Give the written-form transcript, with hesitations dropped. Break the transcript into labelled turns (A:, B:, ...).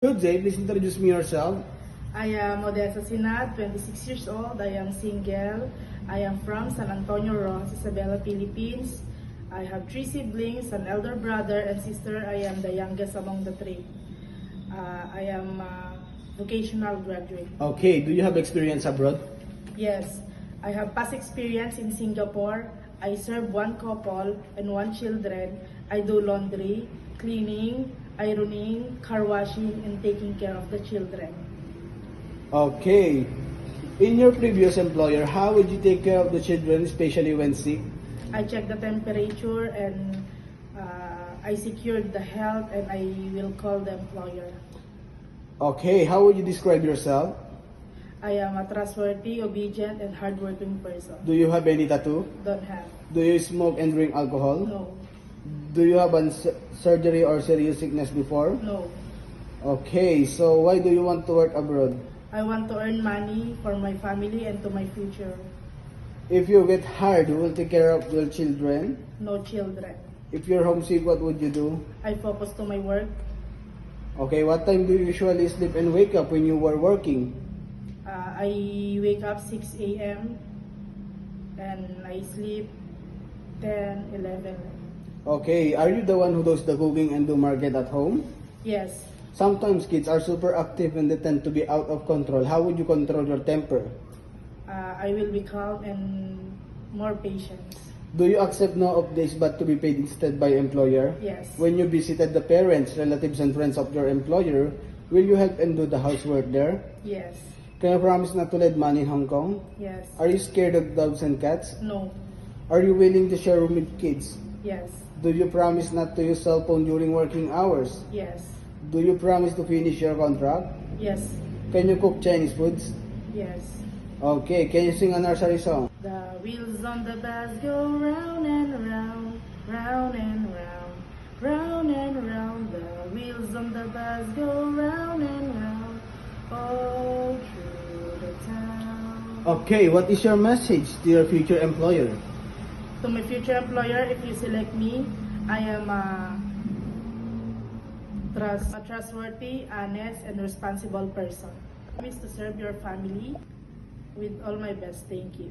A: Good day, please introduce me yourself.
B: I am Odessa Sinat, 26 years old. I am single. I am from San Antonio, Rojas, Isabela, Philippines. I have 3 siblings, an elder brother and sister. I am the youngest among the 3. I am a vocational graduate.
A: Okay, do you have experience abroad?
B: Yes, I have past experience in Singapore. I serve 1 couple and 1 children. I do laundry, cleaning, ironing, car washing, and taking care of the children.
A: Okay. In your previous employer, how would you take care of the children, especially when sick?
B: I check the temperature and I secured the health and I will call the employer.
A: Okay, how would you describe yourself?
B: I am a trustworthy, obedient, and hardworking person.
A: Do you have any tattoo?
B: Don't have.
A: Do you smoke and drink alcohol?
B: No.
A: Do you have surgery or serious sickness before?
B: No.
A: Okay, so why do you want to work abroad?
B: I want to earn money for my family and to my future.
A: If you get hired, who will take care of your children?
B: No children.
A: If you're homesick, what would you do?
B: I focus to my work.
A: Okay, what time do you usually sleep and wake up when you were working?
B: I wake up 6 a.m. and I sleep 10, 11.
A: Okay, are you the one who does the cooking and do market at home?
B: Yes.
A: Sometimes kids are super active and they tend to be out of control. How would you control your temper?
B: I will be calm and more patient.
A: Do you accept no off days but to be paid instead by employer?
B: Yes.
A: When you visited the parents, relatives, and friends of your employer, will you help and do the housework there?
B: Yes.
A: Can you promise not to lend money in Hong Kong?
B: Yes.
A: Are you scared of dogs and cats?
B: No.
A: Are you willing to share room with kids?
B: Yes.
A: Do you promise not to use cell phone during working hours?
B: Yes.
A: Do you promise to finish your contract?
B: Yes.
A: Can you cook Chinese foods?
B: Yes.
A: Okay, can you sing a nursery song?
B: The wheels on the bus go round and round, round and round, round and round. The wheels on the bus go round and round, all through the town.
A: Okay, what is your message to your future employer?
B: To my future employer, if you select me, I am a trustworthy, honest, and responsible person. I promise to serve your family with all my best. Thank you.